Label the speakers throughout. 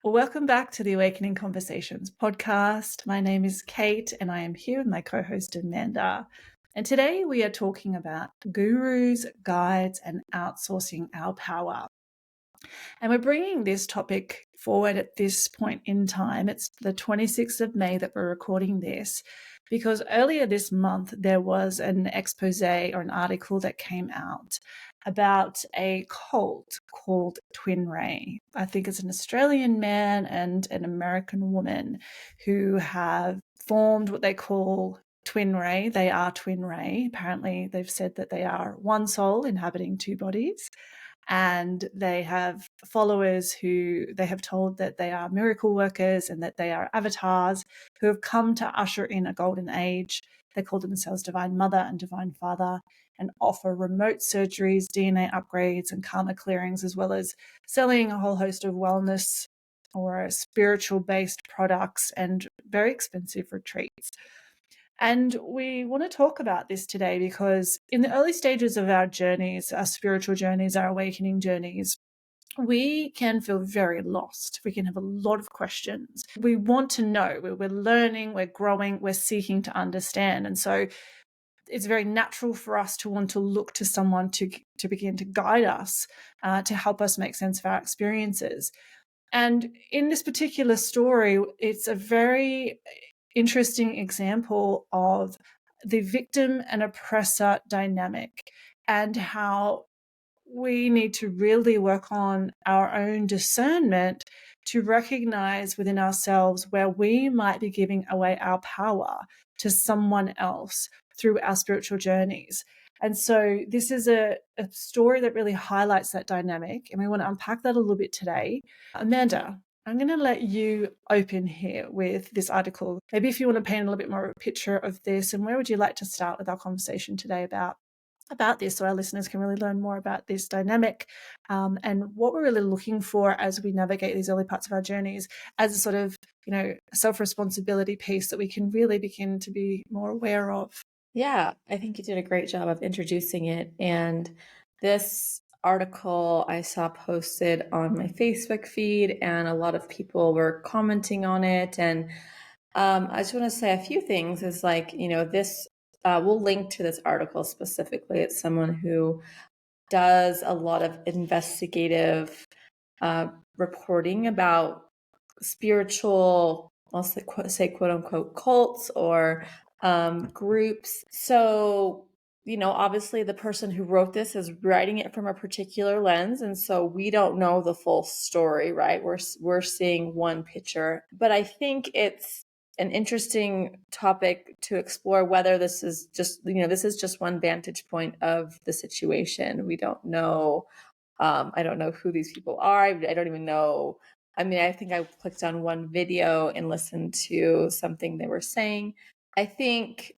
Speaker 1: Well, welcome back to the Awakening Conversations podcast. My name is Kate and I am here with my co-host Amanda. And today we are talking about gurus, guides, and outsourcing our power. And we're bringing this topic forward at this point in time. It's the 26th of May that we're recording this, because earlier this month there was an expose or an article that came out about a cult called Twin Ray. I think it's an Australian man and an American woman who have formed what they call Twin Ray. They are Twin Ray. Apparently, they've said that they are one soul inhabiting two bodies. And they have followers who they have told that they are miracle workers and that they are avatars who have come to usher in a golden age. They call themselves Divine Mother and Divine Father and offer remote surgeries, DNA upgrades, and karma clearings, as well as selling a whole host of wellness or spiritual-based products and very expensive retreats. And we want to talk about this today because in the early stages of our journeys, our spiritual journeys, our awakening journeys, we can feel very lost. We can have a lot of questions. We want to know. We're learning, we're growing, we're seeking to understand. And so it's very natural for us to want to look to someone to begin to guide us, to help us make sense of our experiences. And in this particular story, it's a very interesting example of the victim and oppressor dynamic and how we need to really work on our own discernment to recognize within ourselves where we might be giving away our power to someone else through our spiritual journeys. And so this is a story that really highlights that dynamic, and we want to unpack that a little bit today. Amanda, I'm going to let you open here with this article. Maybe if you want to paint a little bit more of a picture of this, and where would you like to start with our conversation today about this, so our listeners can really learn more about this dynamic and what we're really looking for as we navigate these early parts of our journeys as a sort of, self-responsibility piece that we can really begin to be more aware of.
Speaker 2: Yeah, I think you did a great job of introducing it. And this article I saw posted on my Facebook feed, and a lot of people were commenting on it. And I just want to say a few things. Is this. We'll link to this article specifically. It's someone who does a lot of investigative reporting about spiritual, I'll say quote unquote, cults or groups. So, obviously the person who wrote this is writing it from a particular lens. And so we don't know the full story, right? We're seeing one picture, but I think it's an interesting topic to explore whether this is just one vantage point of the situation. We don't know. I don't know who these people are. I don't even know. I mean, I think I clicked on one video and listened to something they were saying. I think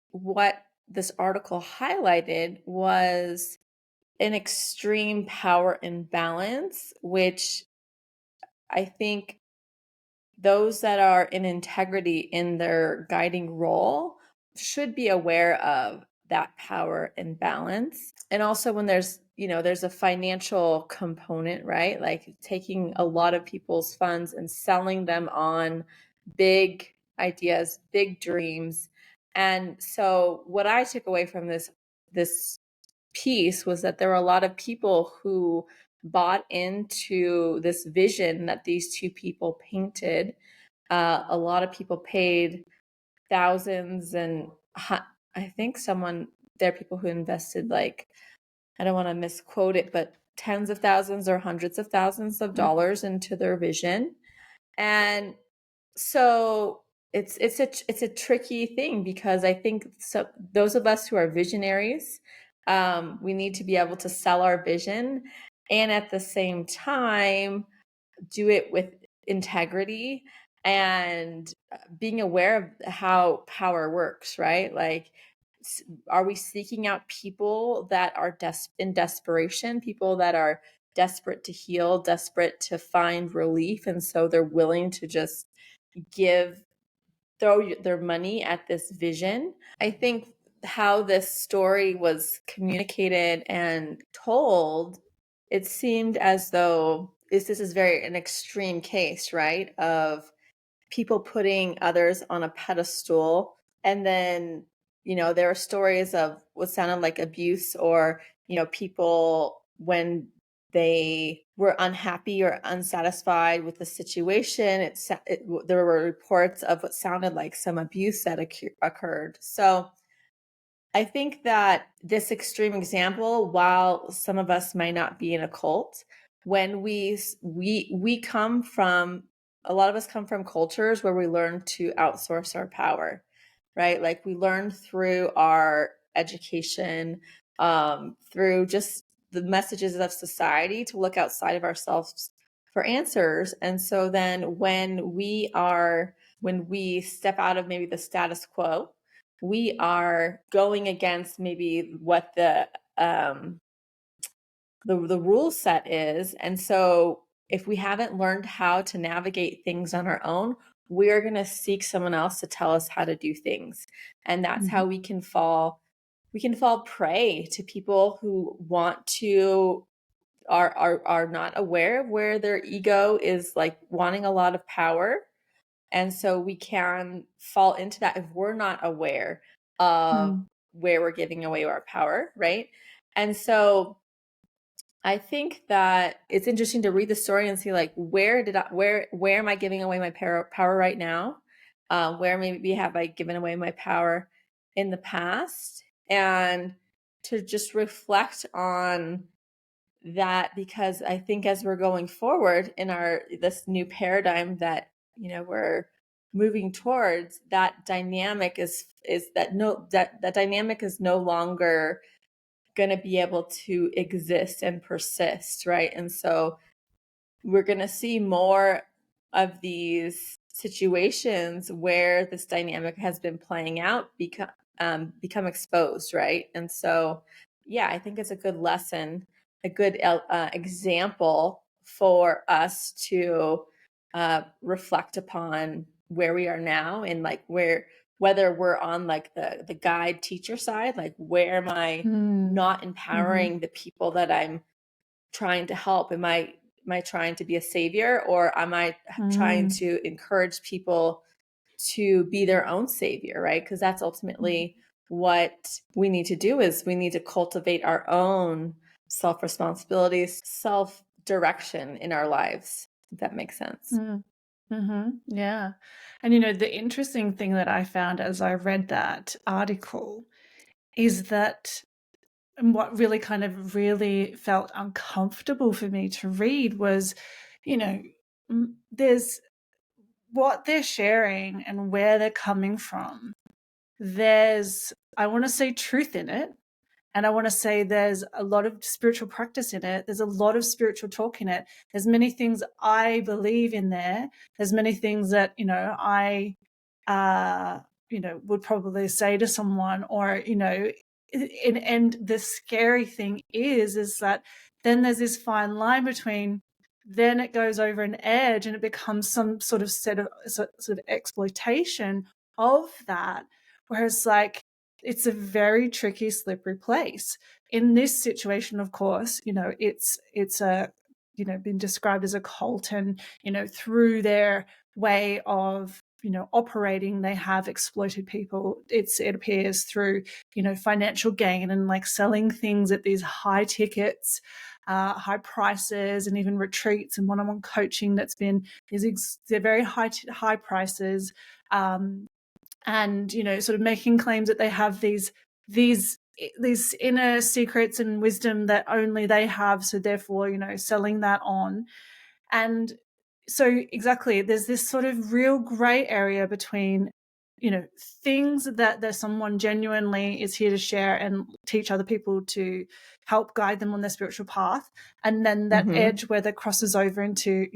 Speaker 2: what this article highlighted was an extreme power imbalance, which I think those that are in integrity in their guiding role should be aware of that power imbalance. And also when there's a financial component, right? Like taking a lot of people's funds and selling them on big ideas, big dreams. And so what I took away from this piece was that there were a lot of people who bought into this vision that these two people painted. A lot of people paid thousands, and I think there are people who invested, like, I don't want to misquote it, but tens of thousands or hundreds of thousands of dollars into their vision. And so it's a tricky thing, because I think those of us who are visionaries, we need to be able to sell our vision and at the same time do it with integrity and being aware of how power works, right? Like, are we seeking out people that are in desperation, people that are desperate to heal, desperate to find relief, and so they're willing to just throw their money at this vision? I think how this story was communicated and told, it seemed as though this is very an extreme case, right? Of people putting others on a pedestal. And then, there are stories of what sounded like abuse, or, people when they were unhappy or unsatisfied with the situation, there were reports of what sounded like some abuse that occurred. So I think that this extreme example, while some of us might not be in a cult, when we come from, a lot of us come from cultures where we learn to outsource our power, right? Like we learn through our education, through just the messages of society, to look outside of ourselves for answers. And so then when we step out of maybe the status quo, we are going against maybe what the rule set is. And so if we haven't learned how to navigate things on our own, we're going to seek someone else to tell us how to do things. And that's how we can fall prey to people who are not aware of where their ego is, like wanting a lot of power. And so we can fall into that if we're not aware of where we're giving away our power, right? And so I think that it's interesting to read the story and see, like, where am I giving away my power right now? Where maybe have I given away my power in the past? And to just reflect on that, because I think as we're going forward in this new paradigm that we're moving towards, that dynamic that dynamic is no longer going to be able to exist and persist, right? And so we're going to see more of these situations where this dynamic has been playing out become exposed, right? And so, yeah, I think it's a good lesson, a good example for us to reflect upon where we are now, and like whether we're on like the guide teacher side, like where am I not empowering the people that I'm trying to help? Am I trying to be a savior, or am I trying to encourage people to be their own savior, right? Because that's ultimately what we need to do, is we need to cultivate our own self-responsibilities, self-direction in our lives, if that makes sense.
Speaker 1: Yeah. And the interesting thing that I found as I read that article is that, and what really felt uncomfortable for me to read was, there's what they're sharing and where they're coming from. There's, I want to say, truth in it. And I want to say there's a lot of spiritual practice in it. There's a lot of spiritual talk in it. There's many things I believe in there. There's many things that, I, would probably say to someone, or, and the scary thing is that then there's this fine line between, then it goes over an edge and it becomes some sort of sort of exploitation of that. Whereas, like, it's a very tricky, slippery place. In this situation, of course, it's a, been described as a cult, and, through their way of, operating, they have exploited people. It appears through, financial gain, and like selling things at these high tickets, high prices, and even retreats and one-on-one coaching they're very high prices. And sort of making claims that they have these inner secrets and wisdom that only they have, so therefore selling that on. And so exactly, there's this sort of real gray area between things that there's someone genuinely is here to share and teach other people to help guide them on their spiritual path, and then that edge where that crosses over into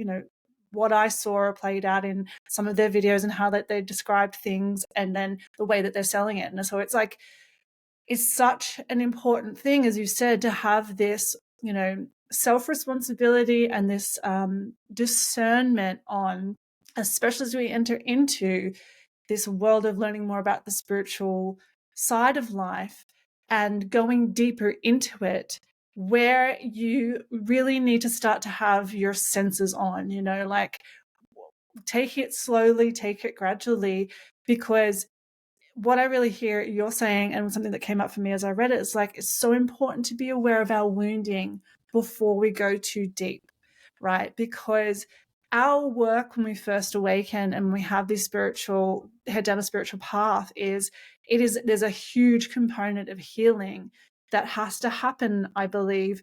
Speaker 1: what I saw played out in some of their videos, and how that they described things, and then the way that they're selling it. And so it's like, it's such an important thing, as you said, to have this, self-responsibility and this discernment on, especially as we enter into this world of learning more about the spiritual side of life and going deeper into it, where you really need to start to have your senses on, like take it slowly, take it gradually, because what I really hear you're saying, and something that came up for me as I read it, is like, it's so important to be aware of our wounding before we go too deep, right? Because our work when we first awaken and we have this head down a spiritual path there's a huge component of healing that has to happen, I believe,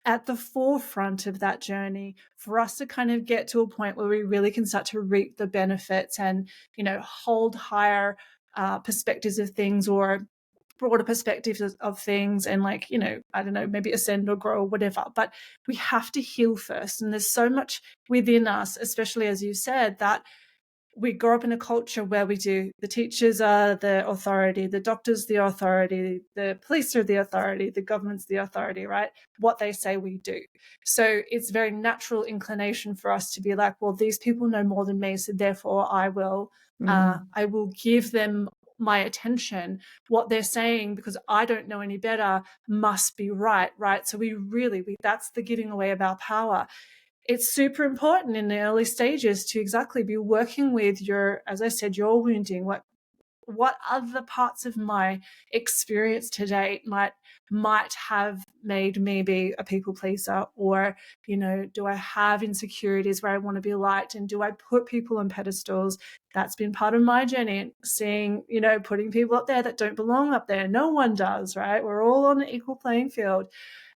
Speaker 1: at the forefront of that journey for us to kind of get to a point where we really can start to reap the benefits and, hold higher perspectives of things, or broader perspectives of things, and like, I don't know, maybe ascend or grow or whatever. But we have to heal first. And there's so much within us, especially as you said, that we grow up in a culture where the teachers are the authority, the doctors the authority, the police are the authority, the government's the authority, right? What they say we do. So it's very natural inclination for us to be like, well, these people know more than me, so therefore I will give them my attention. What they're saying, because I don't know any better, must be right. So that's the giving away of our power. It's super important in the early stages to exactly be working with as I said, your wounding. What other parts of my experience to date might have made me be a people pleaser, or do I have insecurities where I want to be liked, and do I put people on pedestals? That's been part of my journey, seeing putting people up there that don't belong up there. No one does, right? We're all on an equal playing field.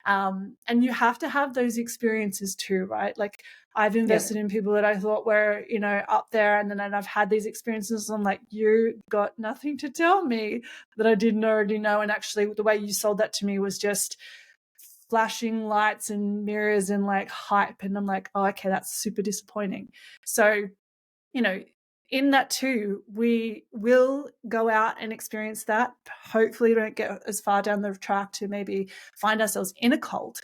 Speaker 1: And you have to have those experiences too, right? Like, I've invested in people that I thought were, up there, and then I've had these experiences. I'm like, you got nothing to tell me that I didn't already know. And actually, the way you sold that to me was just flashing lights and mirrors and like hype. And I'm like, oh, okay, that's super disappointing. So, in that too, we will go out and experience that. Hopefully, we don't get as far down the track to maybe find ourselves in a cult,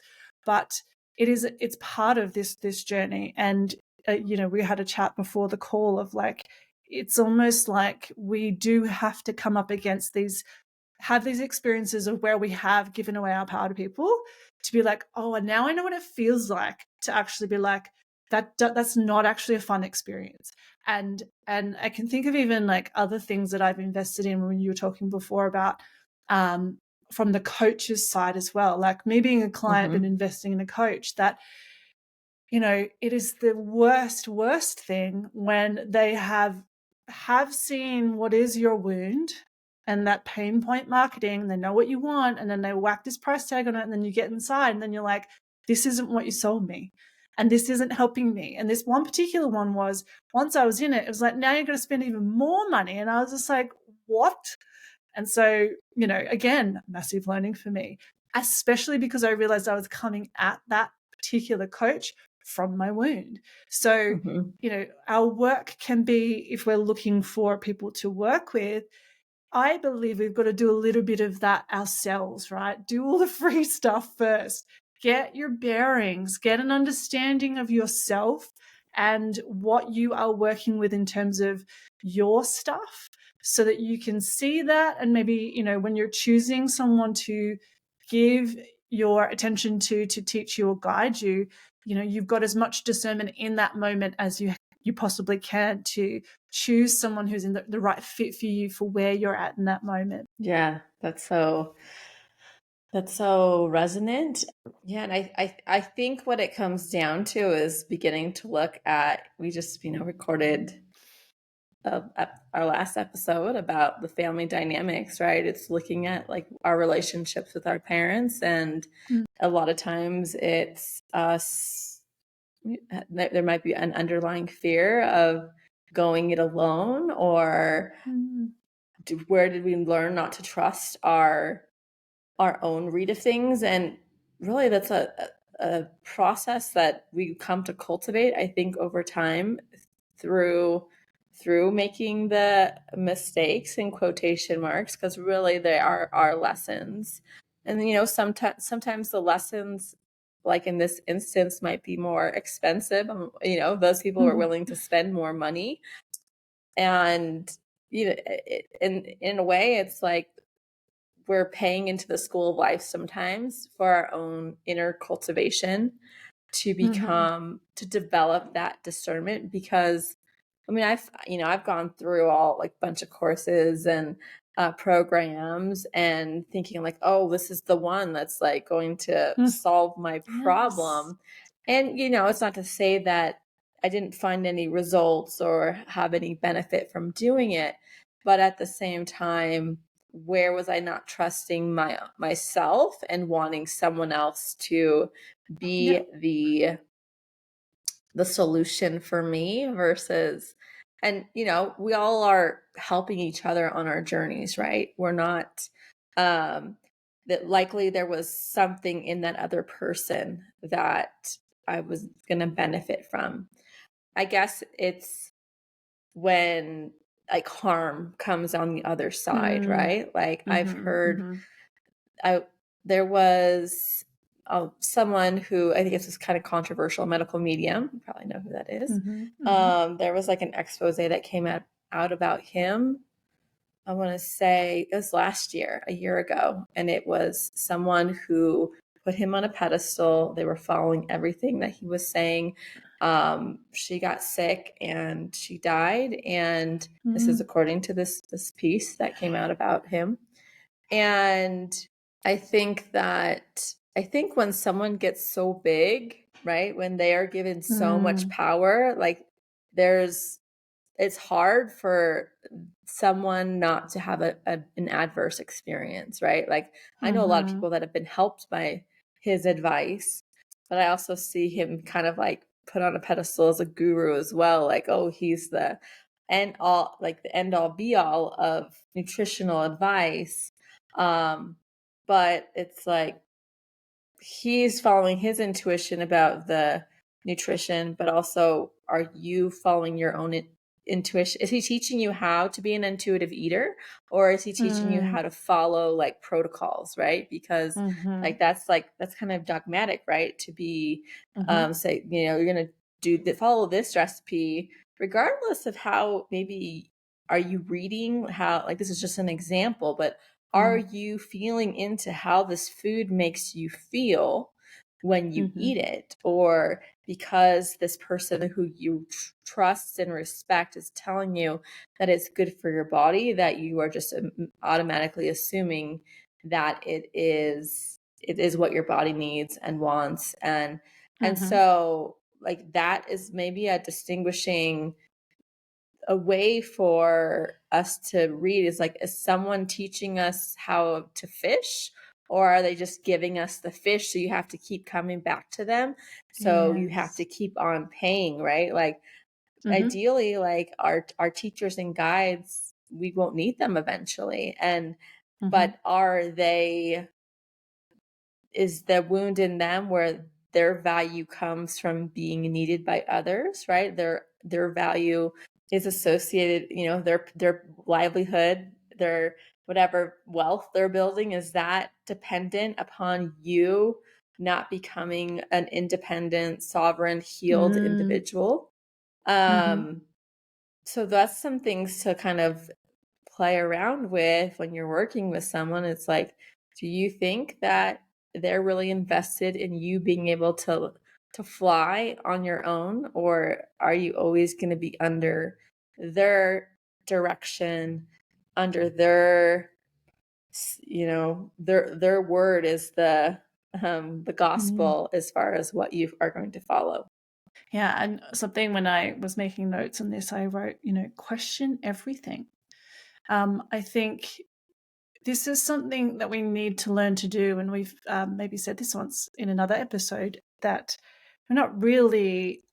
Speaker 1: but it's part of this journey. And we had a chat before the call of like, it's almost like we do have to come up against have these experiences of where we have given away our power to people, to be like, oh, and now I know what it feels like to actually be like, that's not actually a fun experience. And I can think of even like other things that I've invested in, when you were talking before about from the coach's side as well, like me being a client but investing in a coach, that it is the worst thing when they have seen what is your wound and that pain point marketing. They know what you want, and then they whack this price tag on it, and then you get inside, and then you're like, this isn't what you sold me, and this isn't helping me. And this one particular one was, once I was in it, it was like, now you're going to spend even more money. And I was just like, what? And so, again, massive learning for me, especially because I realized I was coming at that particular coach from my wound. So, our work can be, if we're looking for people to work with, I believe we've got to do a little bit of that ourselves, right? Do all the free stuff first. Get your bearings, get an understanding of yourself and what you are working with in terms of your stuff, so that you can see that. And maybe, when you're choosing someone to give your attention to teach you or guide you, you've got as much discernment in that moment as you possibly can to choose someone who's in the right fit for you for where you're at in that moment.
Speaker 2: Yeah, that's so resonant. Yeah, and I think what it comes down to is beginning to look at, we just recorded our last episode about the family dynamics, right? It's looking at like our relationships with our parents, and a lot of times it's us, there might be an underlying fear of going it alone, or where did we learn not to trust our own read of things. And really, that's a process that we come to cultivate, I think, over time, through making the mistakes in quotation marks, because really they are our lessons. And sometimes the lessons, like in this instance, might be more expensive. Those people are willing to spend more money. And in a way, it's like we're paying into the school of life sometimes for our own inner cultivation to to develop that discernment. Because I mean, I've gone through all like bunch of courses and programs and thinking like, oh, this is the one that's like going to solve my
Speaker 1: Yes.
Speaker 2: problem. And, it's not to say that I didn't find any results or have any benefit from doing it. But at the same time, where was I not trusting myself and wanting someone else to be
Speaker 1: Yeah.
Speaker 2: the solution for me versus, and we all are helping each other on our journeys, right? We're not that likely there was something in that other person that I was going to benefit from. I guess it's when like harm comes on the other side, right? Like I've heard I there was someone who I think it's this kind of controversial medical medium. You probably know who that is. There was like an expose that came out about him. I want to say it was last year, a year ago, and it was someone who put him on a pedestal. They were following everything that he was saying. She got sick and she died, and this is according to this piece that came out about him. And I think when someone gets so big, right, when they are given so much power, like it's hard for someone not to have an adverse experience, right? Like I know a lot of people that have been helped by his advice, but I also see him kind of like put on a pedestal as a guru as well. Like, oh, he's the end all be all of nutritional advice. But it's like he's following his intuition about the nutrition, but also are you following your own intuition? Is he teaching you how to be an intuitive eater, or is he teaching you how to follow like protocols, right? Because that's kind of dogmatic, right? To be say, you're going to follow this recipe regardless of how, maybe are you reading how, like, this is just an example, but are you feeling into how this food makes you feel when you eat it? Or because this person who you trust and respect is telling you that it's good for your body, that you are just automatically assuming that it is what your body needs and wants. And so like that is maybe a distinguishing a way for us to read is like, is someone teaching us how to fish, or are they just giving us the fish so you have to keep coming back to them, so you have to keep on paying, right? Like ideally, like our teachers and guides, we won't need them eventually, and but is the wound in them where their value comes from being needed by others, right? Their value is associated, their livelihood, their whatever wealth they're building, is that dependent upon you not becoming an independent, sovereign, healed individual? So that's some things to kind of play around with when you're working with someone. It's like, do you think that they're really invested in you being able to fly on your own, or are you always going to be under their direction, under their their word is the gospel as far as what you are going to follow?
Speaker 1: Yeah, and something when I was making notes on this, I wrote, question everything. I think this is something that we need to learn to do, and we've maybe said this once in another episode, that we're not really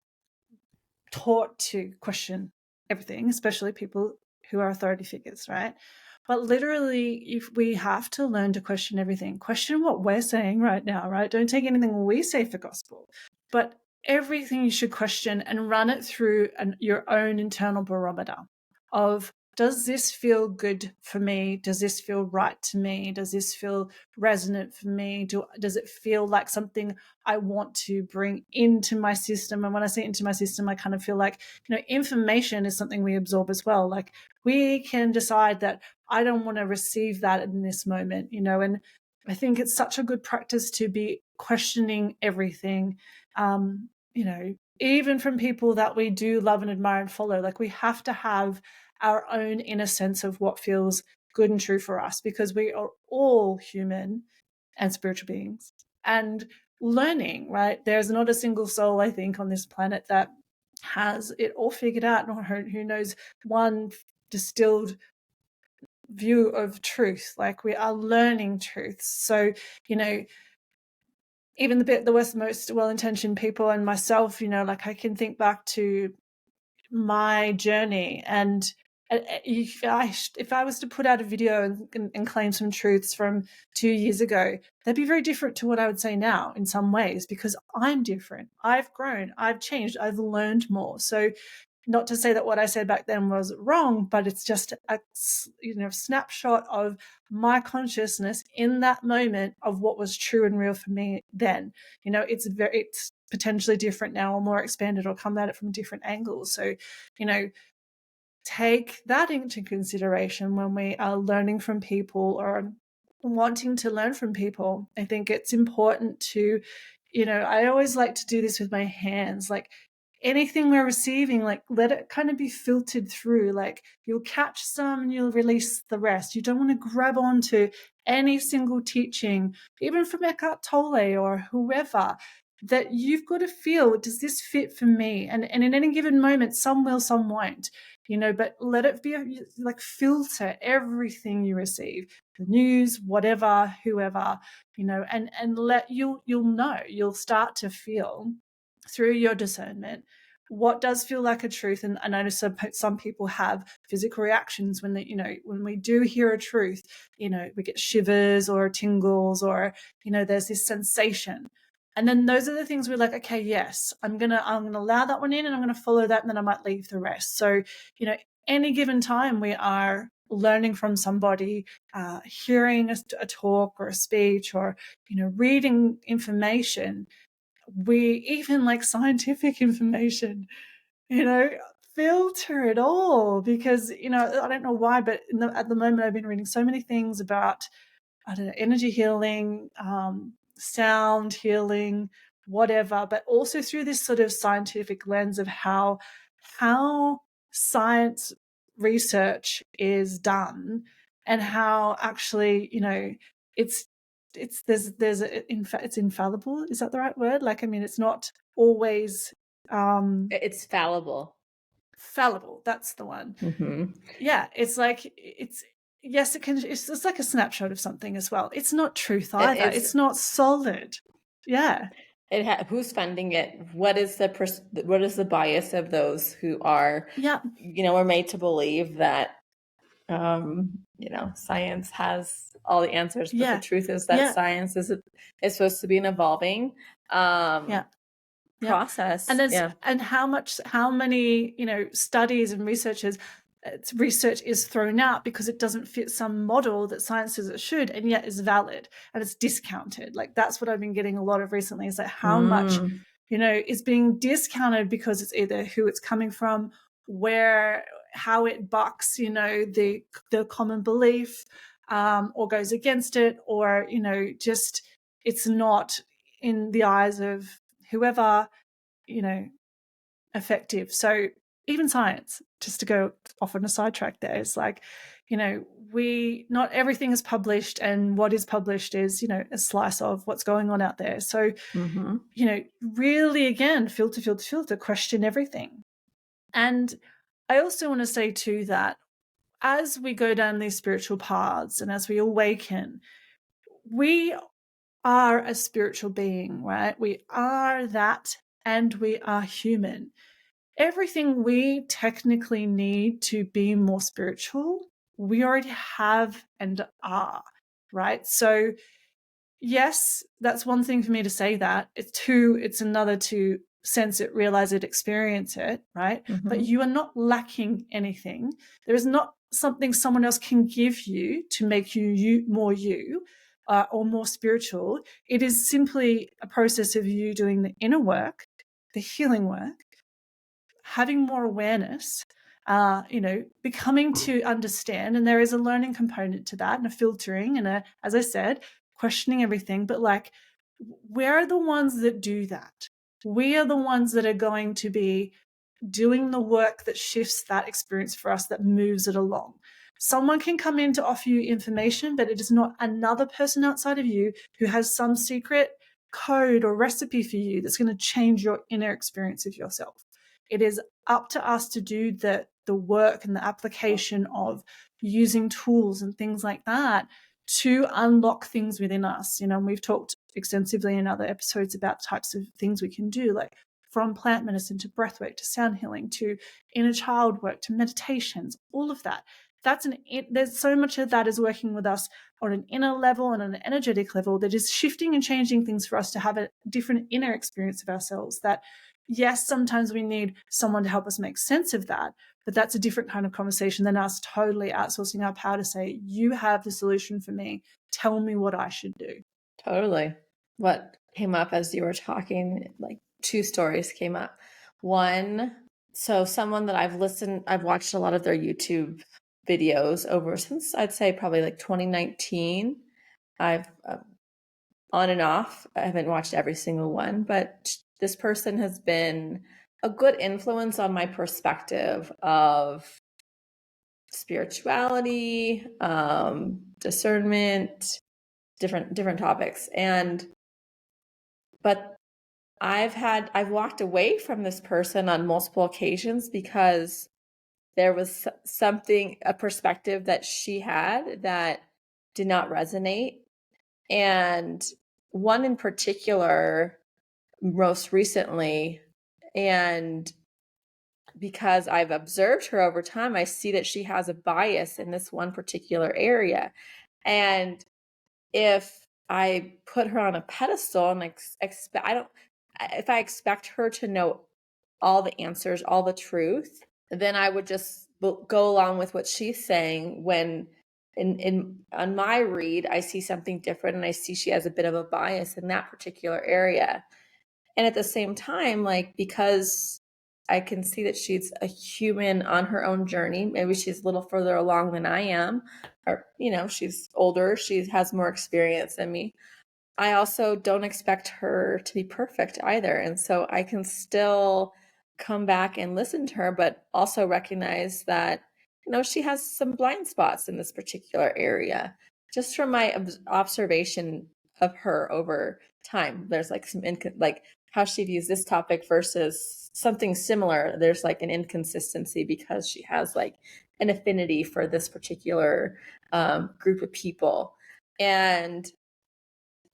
Speaker 1: taught to question everything, especially people who are authority figures, right? But literally, if we have to learn to question everything, question what we're saying right now, right? Don't take anything we say for gospel, but everything you should question and run it through your own internal barometer of, does this feel good for me? Does this feel right to me? Does this feel resonant for me? Does it feel like something I want to bring into my system? And when I say into my system, I kind of feel like, information is something we absorb as well. Like we can decide that I don't want to receive that in this moment, and I think it's such a good practice to be questioning everything, even from people that we do love and admire and follow. Like we have to have our own inner sense of what feels good and true for us, because we are all human and spiritual beings and learning, right? There's not a single soul, I think, on this planet that has it all figured out, nor who knows one distilled view of truth. Like we are learning truths. So, even the most well-intentioned people and myself, like I can think back to my journey, and if I was to put out a video and claim some truths from 2 years ago, they'd be very different to what I would say now in some ways, because I'm different. I've grown, I've changed, I've learned more. So not to say that what I said back then was wrong, but it's just a snapshot of my consciousness in that moment of what was true and real for me then. It's potentially different now, or more expanded, or come at it from different angles. So, take that into consideration when we are learning from people or wanting to learn from people. I think it's important to, I always like to do this with my hands. Like anything we're receiving, like let it kind of be filtered through. Like you'll catch some and you'll release the rest. You don't want to grab onto any single teaching, even from Eckhart Tolle or whoever, that you've got to feel, does this fit for me? And in any given moment, some will, some won't, but let it be like filter everything you receive, the news, whatever, whoever, and you'll start to feel through your discernment what does feel like a truth. And I know some people have physical reactions when when we do hear a truth, we get shivers or tingles, or there's this sensation. And then those are the things we're like, okay, yes, I'm gonna allow that one in, and I'm gonna follow that, and then I might leave the rest. So any given time we are learning from somebody, hearing a talk or a speech, or reading information, we even like scientific information, filter it all, because I don't know why, but at the moment I've been reading so many things about, I don't know, energy healing, sound healing, whatever, but also through this sort of scientific lens of how science research is done, and how actually it's infallible. Is that the right word? Like, I mean, it's not always
Speaker 2: it's fallible.
Speaker 1: Fallible, that's the one.
Speaker 2: Mm-hmm.
Speaker 1: Yeah, it's like yes, it can. It's like a snapshot of something as well. It's not truth either. It's not solid. Yeah.
Speaker 2: Who's funding it? What is the bias of those who are, are made to believe that, science has all the answers, but the truth is that science is supposed to be an evolving process.
Speaker 1: And how many studies and research is thrown out because it doesn't fit some model that science says it should, and yet is valid, and it's discounted. Like that's what I've been getting a lot of recently, is like how much is being discounted because it's either who it's coming from, how it bucks the common belief, or goes against it, or just it's not in the eyes of whoever effective. So even science, just to go off on a sidetrack there, is like, not everything is published, and what is published is, a slice of what's going on out there. So, really, again, filter, question everything. And I also want to say too that as we go down these spiritual paths and as we awaken, we are a spiritual being, right? We are that, and we are human. Everything we technically need to be more spiritual, we already have and are, right? So yes, that's one thing for me to say that. It's another to sense it, realize it, experience it, right? But you are not lacking anything. There is not something someone else can give you to make you more you, or more spiritual. It is simply a process of you doing the inner work, the healing work, having more awareness, becoming to understand. And there is a learning component to that, and a filtering, and as I said, questioning everything. But like, we're the ones that do that. We are the ones that are going to be doing the work that shifts that experience for us, that moves it along. Someone can come in to offer you information, but it is not another person outside of you who has some secret code or recipe for you that's going to change your inner experience of yourself. It is up to us to do the work and the application of using tools and things like that to unlock things within us. And we've talked extensively in other episodes about types of things we can do, like from plant medicine to breathwork to sound healing to inner child work to meditations, all of that. There's so much of that is working with us on an inner level and on an energetic level that is shifting and changing things for us to have a different inner experience of ourselves. That, yes, sometimes we need someone to help us make sense of that, but that's a different kind of conversation than us totally outsourcing our power to say, you have the solution for me. Tell me what I should do.
Speaker 2: Totally. What came up as you were talking, like two stories came up. One, so someone that I've watched a lot of their YouTube videos over since I'd say probably like 2019. I've on and off. I haven't watched every single one, but this person has been a good influence on my perspective of spirituality, discernment, different topics. But I've walked away from this person on multiple occasions because there was a perspective that she had that did not resonate. And one in particular, most recently, and because I've observed her over time, I see that she has a bias in this one particular area. And if I put her on a pedestal and if I expect her to know all the answers, all the truth, then I would just go along with what she's saying. When on my read, I see something different, and I see she has a bit of a bias in that particular area. And at the same time, like, because I can see that she's a human on her own journey, maybe she's a little further along than I am, or, she's older, she has more experience than me. I also don't expect her to be perfect either. And so I can still come back and listen to her, but also recognize that, she has some blind spots in this particular area. Just from my observation of her over time, there's like like how she views this topic versus something similar. There's like an inconsistency because she has like an affinity for this particular group of people. And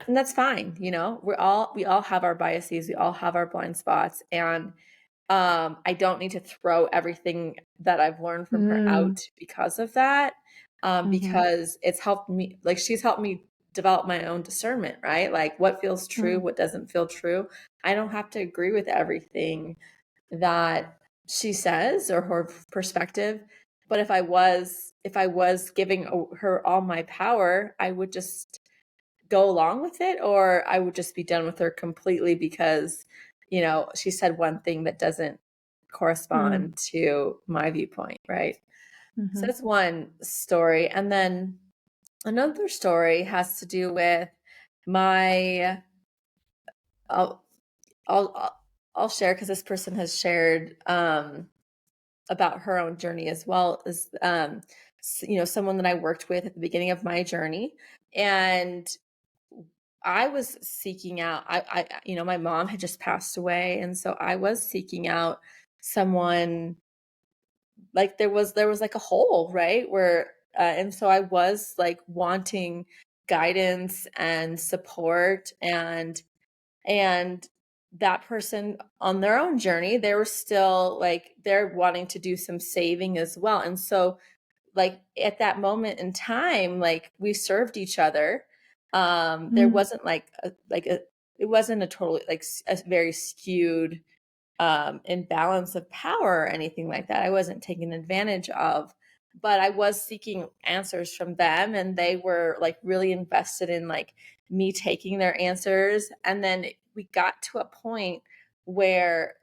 Speaker 2: that's fine. We all have our biases. We all have our blind spots. And I don't need to throw everything that I've learned from her out because of that. Because it's helped me, like, she's helped me develop my own discernment, right? Like, what feels true, what doesn't feel true. I don't have to agree with everything that she says or her perspective. But if I was giving her all my power, I would just go along with it, or I would just be done with her completely because, she said one thing that doesn't correspond to my viewpoint, right? So that's one story. And then another story has to do with my, I'll share, because this person has shared about her own journey as well, as someone that I worked with at the beginning of my journey. And I was seeking out, my mom had just passed away. And so I was seeking out someone, like there was like a hole, right? And so I was like wanting guidance and support, and that person on their own journey, they were still like, they're wanting to do some saving as well. And so, like, at that moment in time, like, we served each other. There wasn't it wasn't a totally like a very skewed imbalance of power or anything like that. I wasn't taken advantage of, but I was seeking answers from them, and they were like really invested in like me taking their answers. And then we got to a point where,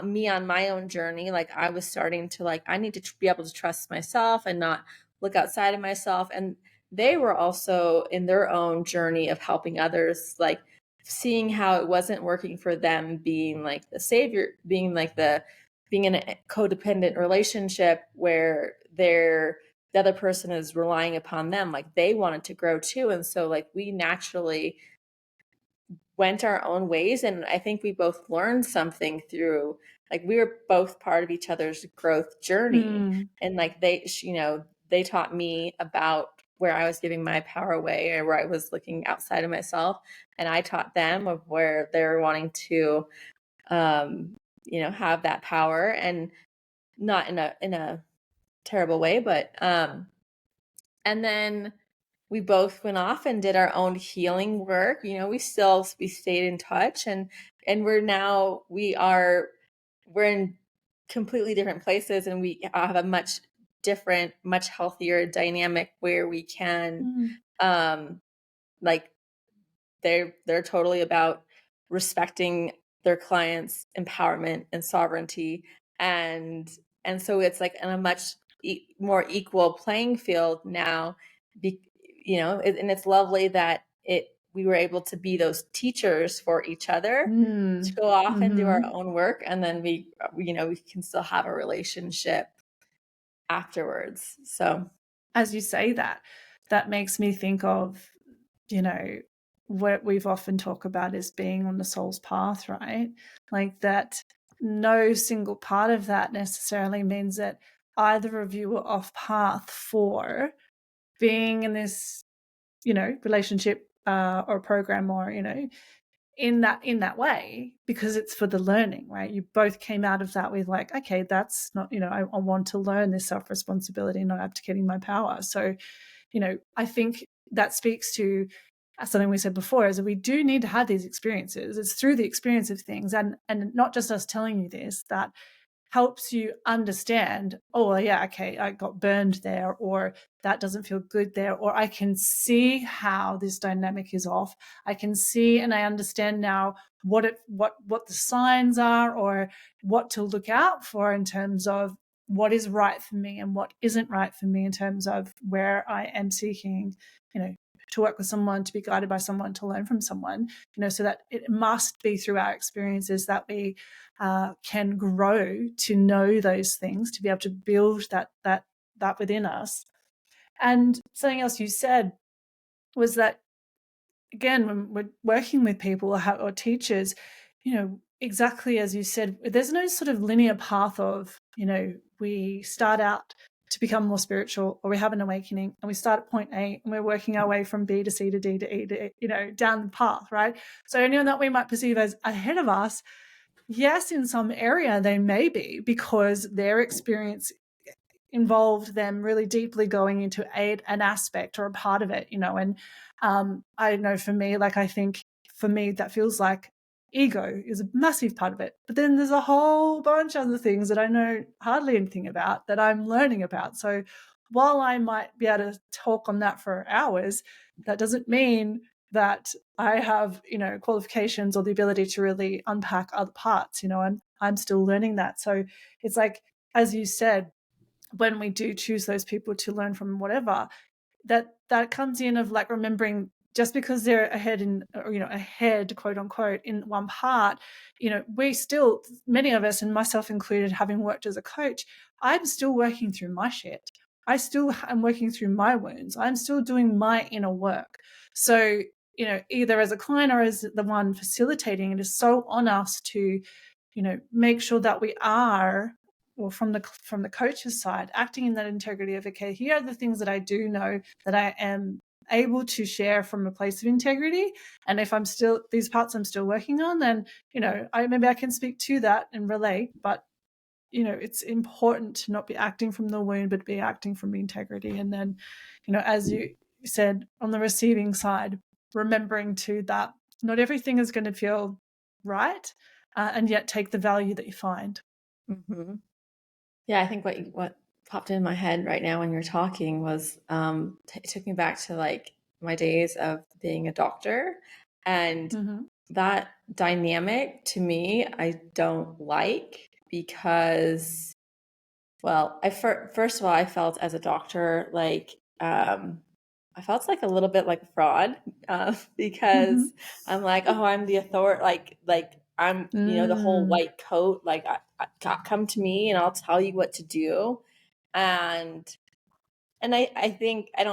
Speaker 2: me on my own journey, like I was starting to like, I need to be able to trust myself and not look outside of myself. And they were also in their own journey of helping others, like seeing how it wasn't working for them, being like the savior, being in a codependent relationship where the other person is relying upon them. Like they wanted to grow too. And so like we naturally went our own ways. And I think we both learned something through, like we were both part of each other's growth journey. And like they taught me about where I was giving my power away or where I was looking outside of myself. And I taught them of where they're wanting to, have that power, and not in a terrible way, but, and then we both went off and did our own healing work. We stayed in touch, and we're in completely different places, and we have a much different, much healthier dynamic where we can, like they're totally about respecting their clients' empowerment and sovereignty, and so it's like in a much more equal playing field now. And it's lovely that we were able to be those teachers for each other, to go off and do our own work, and then we can still have a relationship afterwards. So
Speaker 1: as you say that makes me think of, what we've often talked about is being on the soul's path, right? Like that no single part of that necessarily means that either of you are off path for being in this, relationship or program, or, in that way, because it's for the learning, right? You both came out of that with like, okay, that's not, I want to learn this self-responsibility, not abdicating my power. So, I think that speaks to something we said before, is that we do need to have these experiences. It's through the experience of things, and not just us telling you this, that helps you understand, oh yeah, okay, I got burned there, or that doesn't feel good there, or I can see how this dynamic is off. I can see and I understand now what the signs are, or what to look out for in terms of what is right for me and what isn't right for me, in terms of where I am seeking, to work with someone, to be guided by someone, to learn from someone, so that it must be through our experiences that we can grow to know those things, to be able to build that within us. And something else you said was that, again, when we're working with people or teachers, exactly as you said, there's no sort of linear path of, we start out to become more spiritual, or we have an awakening and we start at point A and we're working our way from B to C to D to E to, down the path, right? So anyone that we might perceive as ahead of us, yes, in some area they may be, because their experience involved them really deeply going into an aspect or a part of it, and I know for me, like I think for me that feels like ego is a massive part of it, but then there's a whole bunch of other things that I know hardly anything about, that I'm learning about. So while I might be able to talk on that for hours, that doesn't mean that I have, qualifications or the ability to really unpack other parts. I'm still learning that. So it's like, as you said, when we do choose those people to learn from, whatever, that comes in of like remembering, just because they're ahead ahead, quote unquote, in one part, we still, many of us, and myself included, having worked as a coach, I'm still working through my shit. I still am working through my wounds. I'm still doing my inner work. So, either as a client or as the one facilitating, it is so on us to, make sure that we are, or from the coach's side, acting in that integrity of, okay, here are the things that I do know that I am able to share from a place of integrity, and if I'm still, these parts I'm still working on, then maybe I can speak to that and relate. But it's important to not be acting from the wound, but be acting from integrity. And then as you said, on the receiving side, remembering too that not everything is going to feel right, and yet take the value that you find.
Speaker 2: mm-hmm. Yeah, I think what popped in my head right now when you're talking was it took me back to like my days of being a doctor, and
Speaker 1: Mm-hmm.
Speaker 2: that dynamic to me I don't like because, well, first of all, I felt as a doctor like I felt like a little bit like a fraud
Speaker 1: Mm-hmm.
Speaker 2: because I'm like, oh, I'm the authority, like I'm, the whole
Speaker 1: Mm.
Speaker 2: white coat, like come to me and I'll tell you what to do, and I think I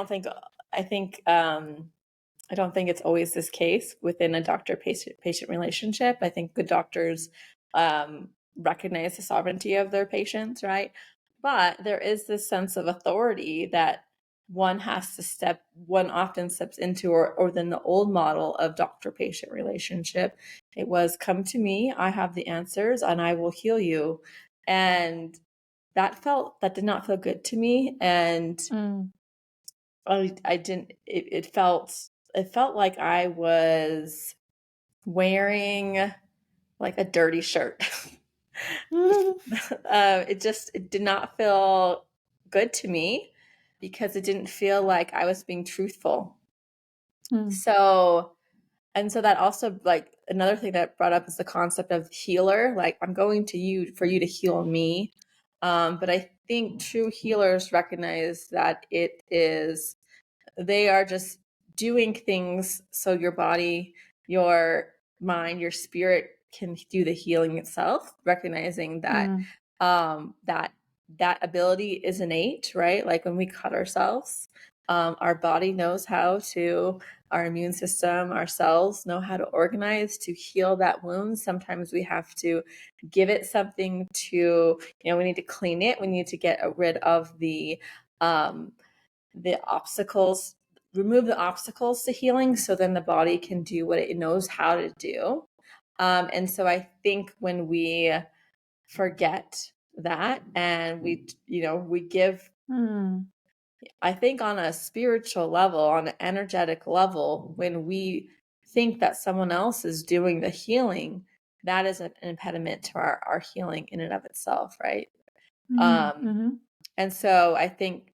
Speaker 2: don't think it's always this case within a doctor-patient relationship. I think good doctors recognize the sovereignty of their patients, right? But there is this sense of authority that one often steps into, or then the old model of doctor-patient relationship. It was, come to me, I have the answers, and I will heal you. And that did not feel good to me. And
Speaker 1: Mm.
Speaker 2: I didn't, it felt like I was wearing like a dirty shirt. It did not feel good to me because it didn't feel like I was being truthful.
Speaker 1: Mm.
Speaker 2: So, and so that also, like, another thing that brought up is the concept of healer. Like, I'm going to you for you to heal me. But I think true healers recognize that they are just doing things so your body, your mind, your spirit can do the healing itself, recognizing that
Speaker 1: Mm.
Speaker 2: that ability is innate, right? Like when we cut ourselves, our body knows how to, our immune system, our cells know how to organize to heal that wound. Sometimes we have to give it something to, we need to clean it. We need to get rid of the obstacles, remove the obstacles to healing, so then the body can do what it knows how to do. And so I think when we forget that, and we give,
Speaker 1: Mm.
Speaker 2: I think on a spiritual level, on an energetic level, when we think that someone else is doing the healing, that is an impediment to our healing in and of itself, right?
Speaker 1: Mm-hmm.
Speaker 2: And so I think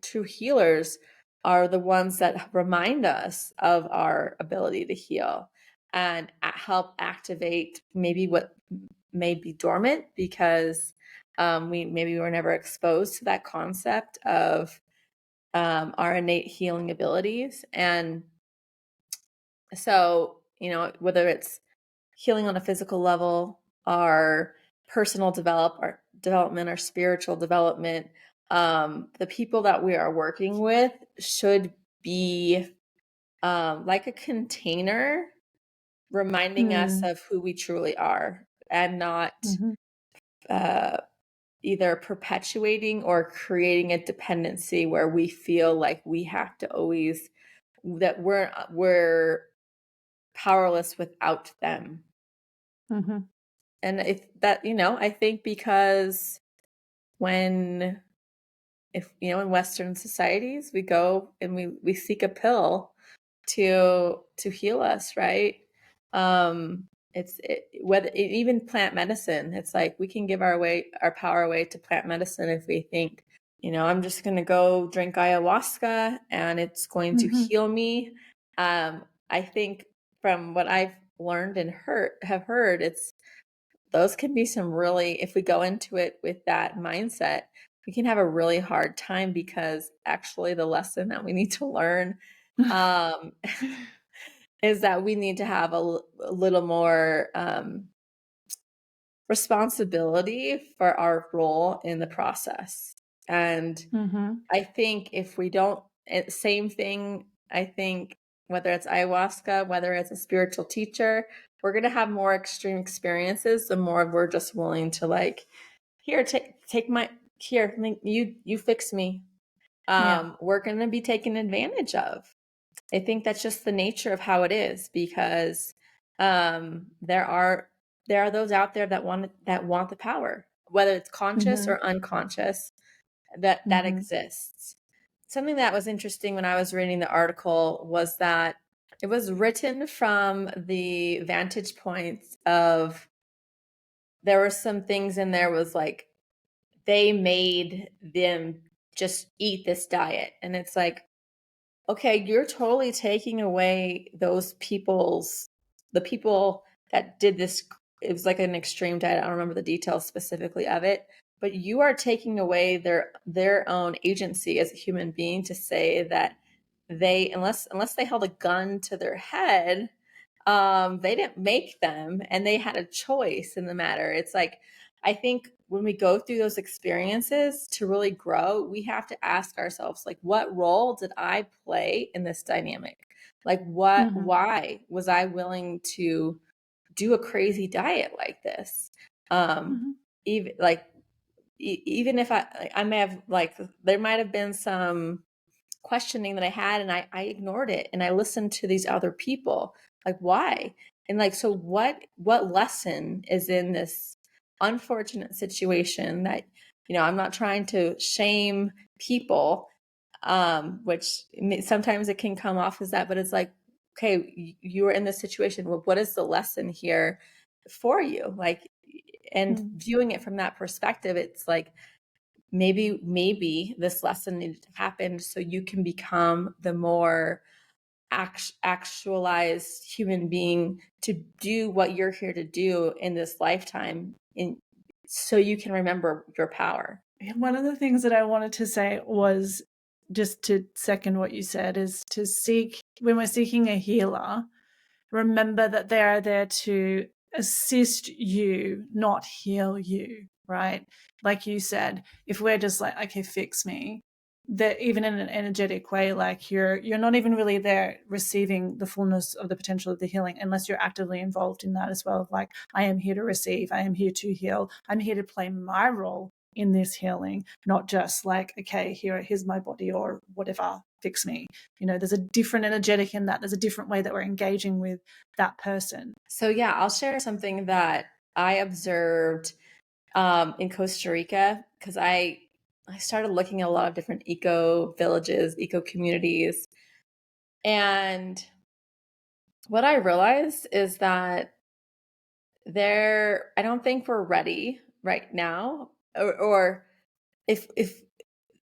Speaker 2: true healers are the ones that remind us of our ability to heal and help activate maybe what may be dormant because we were never exposed to that concept of our innate healing abilities. And so, whether it's healing on a physical level, our personal development, our spiritual development, the people that we are working with should be like a container reminding us
Speaker 1: Mm.
Speaker 2: of who we truly are, and not
Speaker 1: Mm-hmm.
Speaker 2: uh, either perpetuating or creating a dependency where we feel like we have to always, that we're powerless without them.
Speaker 1: Mm-hmm.
Speaker 2: And if that, I think because when, if, in Western societies, we go and we seek a pill to heal us, right? Even plant medicine, it's like we can give our power away to plant medicine if we think, I'm just going to go drink ayahuasca and it's going to
Speaker 1: Mm-hmm.
Speaker 2: heal me. I think from what I've learned and have heard, those can be some really, if we go into it with that mindset, we can have a really hard time, because actually the lesson that we need to learn um, is that we need to have a little more responsibility for our role in the process. And
Speaker 1: Mm-hmm.
Speaker 2: I think if we don't, same thing, I think whether it's ayahuasca, whether it's a spiritual teacher, we're going to have more extreme experiences the more we're just willing to, like, here, take my, here, you fix me.
Speaker 1: Yeah.
Speaker 2: We're going to be taken advantage of. I think that's just the nature of how it is, because there are those out there that want the power, whether it's conscious
Speaker 1: Mm-hmm.
Speaker 2: or unconscious, that
Speaker 1: Mm-hmm.
Speaker 2: exists. Something that was interesting when I was reading the article was that it was written from the vantage points of, there were some things in there was like, they made them just eat this diet. And it's like, okay, you're totally taking away the people that did this. It was like an extreme diet. I don't remember the details specifically of it, but you are taking away their own agency as a human being to say that unless they held a gun to their head, they didn't make them and they had a choice in the matter. It's like, I think when we go through those experiences to really grow, we have to ask ourselves, like, what role did I play in this dynamic? Like, why was I willing to do a crazy diet like this?
Speaker 1: Mhm.
Speaker 2: Even like, even if I may have, like, there might have been some questioning that I had, and I ignored it and I listened to these other people. Like, why? And like, so what lesson is in this unfortunate situation that, I'm not trying to shame people, which sometimes it can come off as that, but it's like, okay, you are in this situation. Well, what is the lesson here for you? Like, and
Speaker 1: Mm.
Speaker 2: viewing it from that perspective, it's like, maybe this lesson needed to happen so you can become the more actualized human being to do what you're here to do in this lifetime, so you can remember your power.
Speaker 1: One of the things that I wanted to say was, just to second what you said, is to seek, when we're seeking a healer, remember that they are there to assist you, not heal you, right? Like you said, if we're just like, okay, fix me, that even in an energetic way, like you're not even really there receiving the fullness of the potential of the healing unless you're actively involved in that as well. Like, I am here to receive, I am here to heal, I'm here to play my role in this healing, not just like, okay, here's my body or whatever, fix me. There's a different energetic in that. There's a different way that we're engaging with that person.
Speaker 2: So yeah, I'll share something that I observed in Costa Rica, because I started looking at a lot of different eco villages, eco communities, and what I realized is that I don't think we're ready right now, or if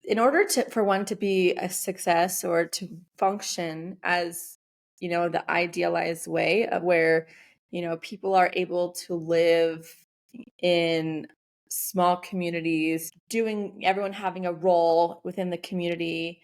Speaker 2: in order for one to be a success or to function as, the idealized way of where, people are able to live in small communities, everyone having a role within the community,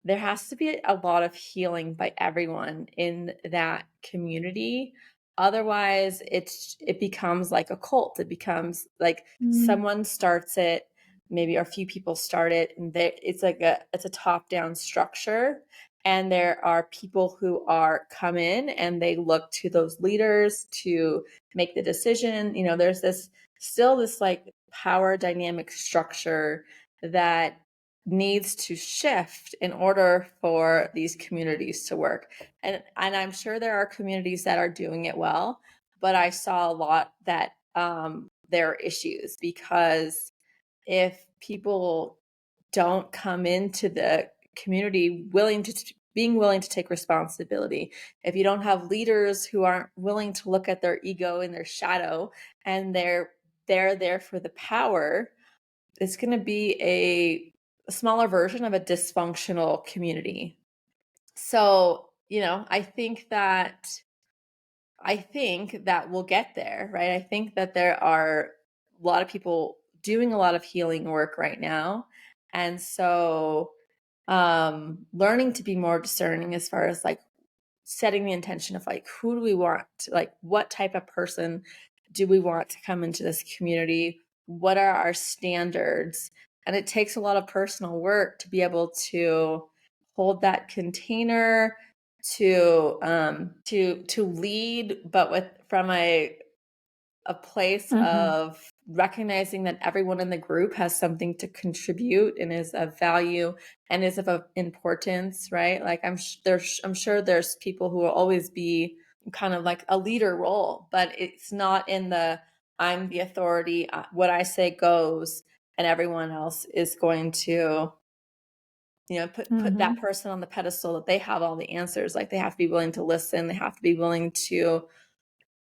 Speaker 2: there has to be a lot of healing by everyone in that community. Otherwise, it becomes like a cult. It becomes like someone starts it, maybe a few people start it, and it's a top-down structure. And there are people who come in and they look to those leaders to make the decision. There's this like power dynamic structure that needs to shift in order for these communities to work. And I'm sure there are communities that are doing it well, but I saw a lot that there are issues, because if people don't come into the community being willing to take responsibility, if you don't have leaders who aren't willing to look at their ego and their shadow, and they're there for the power, it's going to be a smaller version of a dysfunctional community. So, I think that we'll get there, right? I think that there are a lot of people doing a lot of healing work right now. And so, learning to be more discerning as far as like setting the intention of like, who do we want like, what type of person do we want to come into this community? What are our standards? And it takes a lot of personal work to be able to hold that container, to lead, but from a place of recognizing that everyone in the group has something to contribute and is of value and is of importance, right? Like I'm sure there's people who will always be kind of like a leader role, but it's not in the I'm the authority, what I say goes, and everyone else is going to put that person on the pedestal that they have all the answers. Like, they have to be willing to listen, they have to be willing to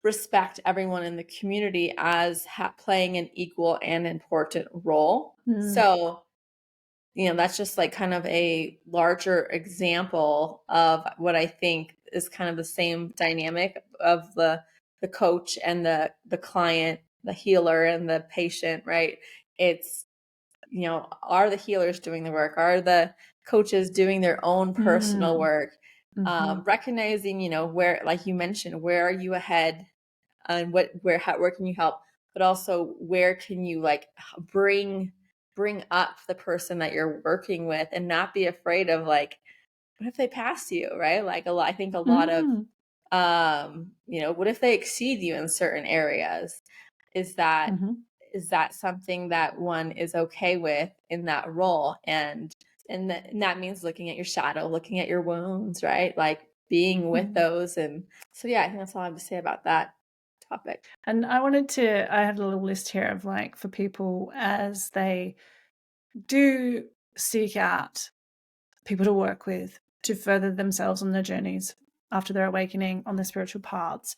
Speaker 2: respect everyone in the community as playing an equal and important role. So, that's just like kind of a larger example of what I think is kind of the same dynamic of the coach and the client, the healer and the patient, right? It's, are the healers doing the work? Are the coaches doing their own personal work? Recognizing, where, like you mentioned, where are you ahead and where can you help? But also, where can you like bring up the person that you're working with and not be afraid of like, what if they pass you, right? Like I think a lot of, what if they exceed you in certain areas? Is that something that one is okay with in that role? And that means looking at your shadow, looking at your wounds, right? Like being with those. And so, yeah, I think that's all I have to say about that topic.
Speaker 1: And I had a little list here of like, for people as they do seek out people to work with to further themselves on their journeys after their awakening on their spiritual paths.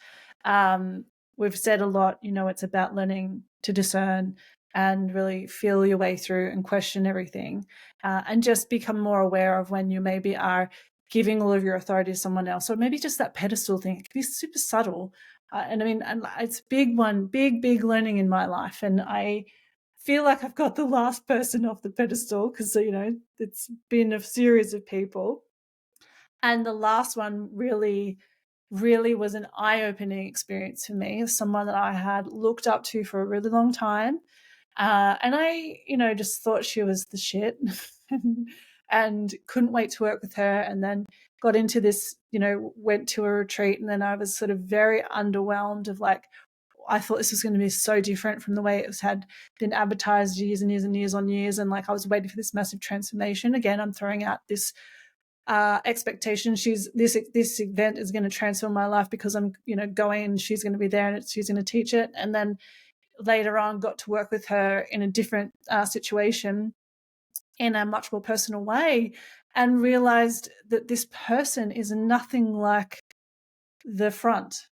Speaker 1: We've said a lot, it's about learning to discern and really feel your way through and question everything, and just become more aware of when you maybe are giving all of your authority to someone else, or maybe just that pedestal thing. It can be super subtle. And it's big learning in my life. And I feel like I've got the last person off the pedestal because, it's been a series of people. And the last one really, really was an eye-opening experience for me, of someone that I had looked up to for a really long time. And I, just thought she was the shit and couldn't wait to work with her. And then got into this, went to a retreat. And then I was sort of very underwhelmed of like, I thought this was going to be so different from the way it had been advertised years and years and years on years. And like, I was waiting for this massive transformation. Again, I'm throwing out this expectation. This event is going to transform my life because I'm, going and she's going to be there and she's going to teach it. And then later on got to work with her in a different situation in a much more personal way, and realized that this person is nothing like the front.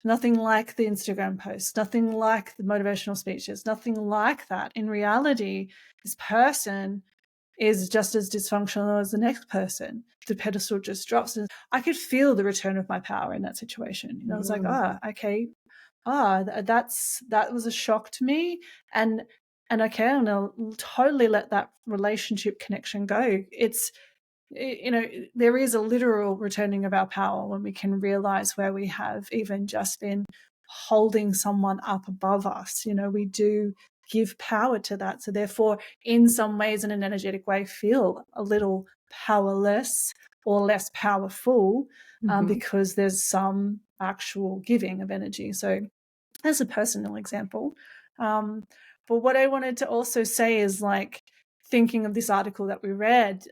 Speaker 1: Nothing like the Instagram posts, nothing like the motivational speeches, nothing like that. In reality, this person is just as dysfunctional as the next person. The pedestal just drops. And I could feel the return of my power in that situation. I was like, okay. That was a shock to me. And okay, and I'll totally let that relationship connection go. It's, there is a literal returning of our power when we can realize where we have even just been holding someone up above us. We do give power to that. So therefore, in some ways, in an energetic way, feel a little powerless or less powerful, because there's some actual giving of energy. So as a personal example. But what I wanted to also say is, like, thinking of this article that we read,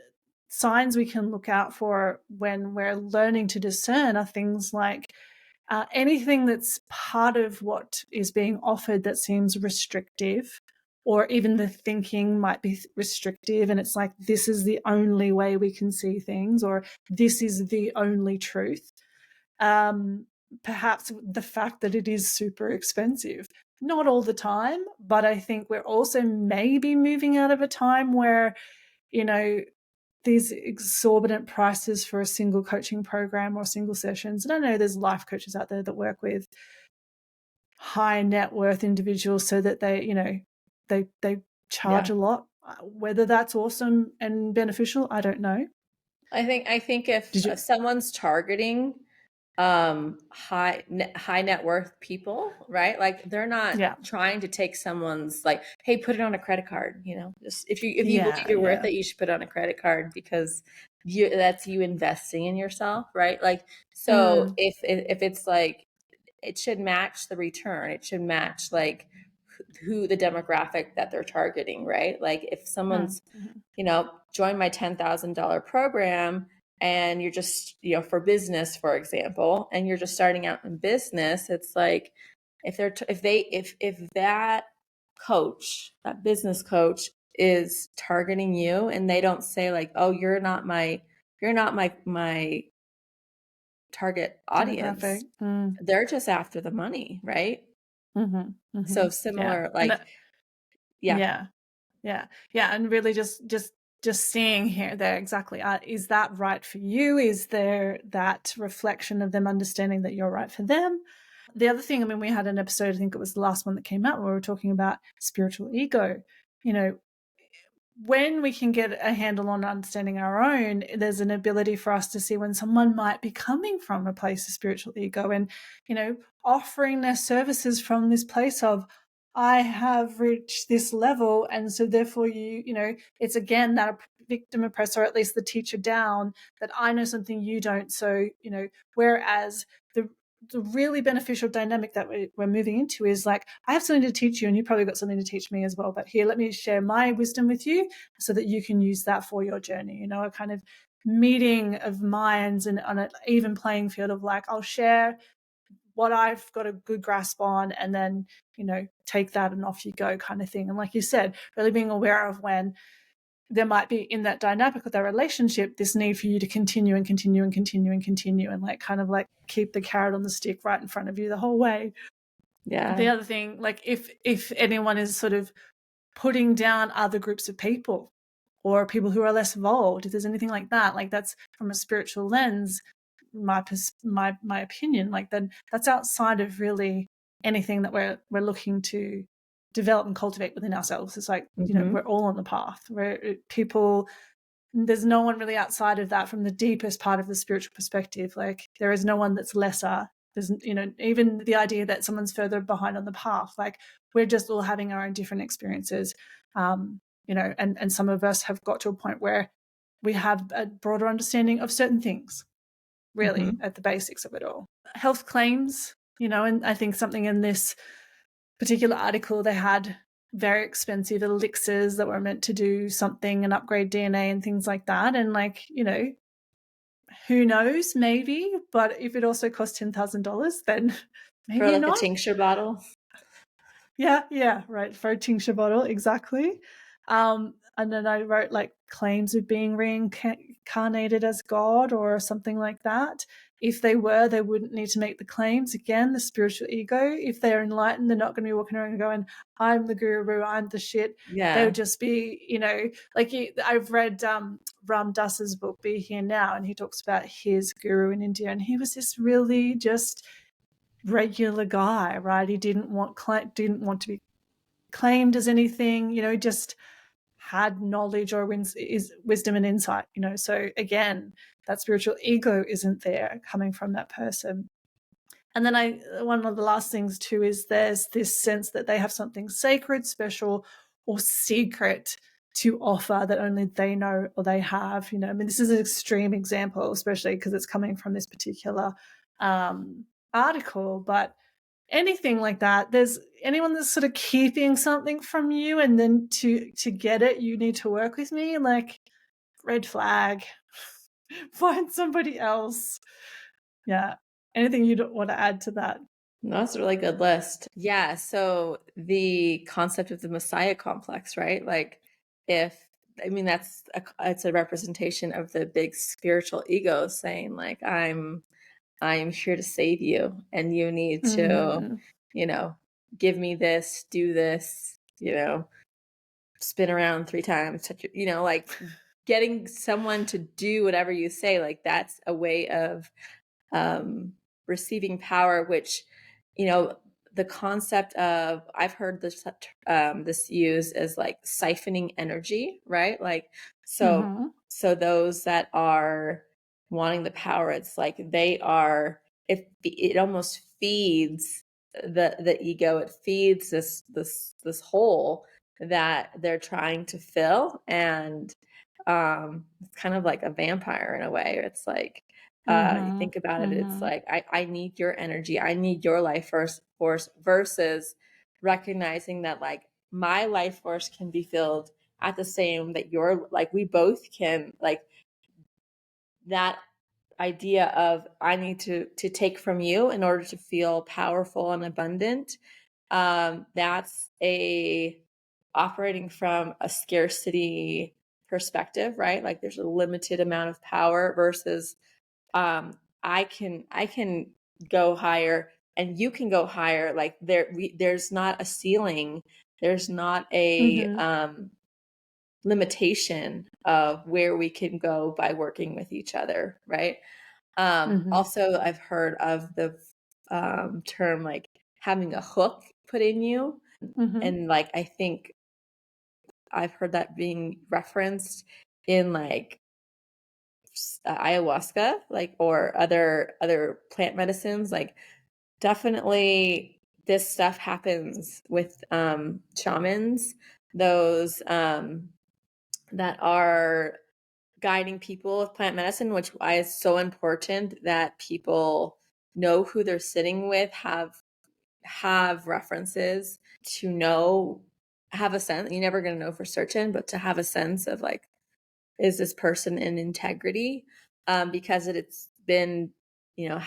Speaker 1: signs we can look out for when we're learning to discern are things like anything that's part of what is being offered that seems restrictive, or even the thinking might be restrictive, and it's like, this is the only way we can see things, or this is the only truth. Perhaps the fact that it is super expensive. Not all the time, but I think we're also maybe moving out of a time where, these exorbitant prices for a single coaching program or single sessions. And I know there's life coaches out there that work with high net worth individuals so that they charge a lot. Whether that's awesome and beneficial, I don't know.
Speaker 2: I think if someone's targeting high net worth people, right? Like, they're not trying to take someone's, like, hey, put it on a credit card, just if you believe you're worth it, you should put it on a credit card, because that's you investing in yourself, right? Like, so if it's like, it should match the return, it should match like who the demographic that they're targeting, right? Like, if someone's join my $10,000 program, and you're just, for business, for example, and you're just starting out in business, it's like, if that coach, that business coach, is targeting you, and they don't say like, oh, you're not my target
Speaker 1: demographic.
Speaker 2: audience, they're just after the money, right? So
Speaker 1: Yeah.
Speaker 2: similar,
Speaker 1: And
Speaker 2: like, yeah.
Speaker 1: yeah. Yeah. Yeah. And really just seeing here there exactly. Is that right for you? Is there that reflection of them understanding that you're right for them? The other thing, I mean, we had an episode, I think it was the last one that came out, where we were talking about spiritual ego. You know, when we can get a handle on understanding our own, there's an ability for us to see when someone might be coming from a place of spiritual ego and, offering their services from this place of, I have reached this level. And so therefore it's again that victim oppressor, or at least the teacher down, that I know something you don't. So, whereas the really beneficial dynamic that we're moving into is like, I have something to teach you and you probably got something to teach me as well, but here, let me share my wisdom with you so that you can use that for your journey, a kind of meeting of minds and on an even playing field of like, I'll share what I've got a good grasp on and then, take that and off you go kind of thing. And like you said, really being aware of when there might be in that dynamic with that relationship, this need for you to continue and continue and continue and continue and like kind of like keep the carrot on the stick right in front of you the whole way.
Speaker 2: Yeah.
Speaker 1: The other thing, like if anyone is sort of putting down other groups of people or people who are less evolved, if there's anything like that, like that's from a spiritual lens, my opinion, like then that's outside of really anything that we're looking to develop and cultivate within ourselves. It's like, we're all on the path. There's no one really outside of that from the deepest part of the spiritual perspective. Like there is no one that's lesser. There's, even the idea that someone's further behind on the path, like we're just all having our own different experiences. And some of us have got to a point where we have a broader understanding of certain things, really at the basics of it all. Health claims, and I think something in this particular article, they had very expensive elixirs that were meant to do something and upgrade DNA and things like that. And like, who knows, maybe, but if it also costs $10,000, then maybe
Speaker 2: For like
Speaker 1: not.
Speaker 2: a tincture bottle.
Speaker 1: Yeah, right. For a tincture bottle, exactly. And then I wrote like claims of being reincarnated as God or something like that. If they were, they wouldn't need to make the claims. Again, the spiritual ego. If they're enlightened, they're not going to be walking around and going, I'm the guru, I'm the shit.
Speaker 2: Yeah.
Speaker 1: They would just be, I've read Ram Dass's book, Be Here Now, and he talks about his guru in India. And he was this really just regular guy, right? He didn't want to be claimed as anything, just had knowledge or wisdom and insight, So again, that spiritual ego isn't there coming from that person. And then one of the last things too is there's this sense that they have something sacred, special, or secret to offer that only they know or they have. I mean, this is an extreme example, especially because it's coming from this particular article, but anything like that, there's anyone that's sort of keeping something from you and then to get it you need to work with me, like red flag. Find somebody else. Yeah. Anything you'd want to add to that?
Speaker 2: No, that's a really good list. Yeah. So the concept of the Messiah complex, right? Like it's a representation of the big spiritual ego saying like, I'm here to save you and you need to, give me this, do this, spin around 3 times, touch your, like getting someone to do whatever you say, like that's a way of receiving power, which, the concept of, I've heard this used as like siphoning energy, right? Like, so those that are wanting the power, it's like it almost feeds the ego. It feeds this hole that they're trying to fill. And it's kind of like a vampire in a way. It's like, you think about it, it's like, I need your energy, I need your life force, versus recognizing that like my life force can be filled at the same that you're like, we both can, like that idea of I need to take from you in order to feel powerful and abundant. That's operating from a scarcity perspective, right? Like there's a limited amount of power versus I can go higher and you can go higher. Like there's not a ceiling. There's not a limitation of where we can go by working with each other, right? Also, I've heard of the term like having a hook put in you. And like, I think I've heard that being referenced in like ayahuasca, like, or other plant medicines. Like, definitely this stuff happens with shamans, those that are guiding people with plant medicine, which why is so important that people know who they're sitting with, have references to know, have a sense. You're never going to know for certain, but to have a sense of like, is this person in integrity? Because it's been, you know,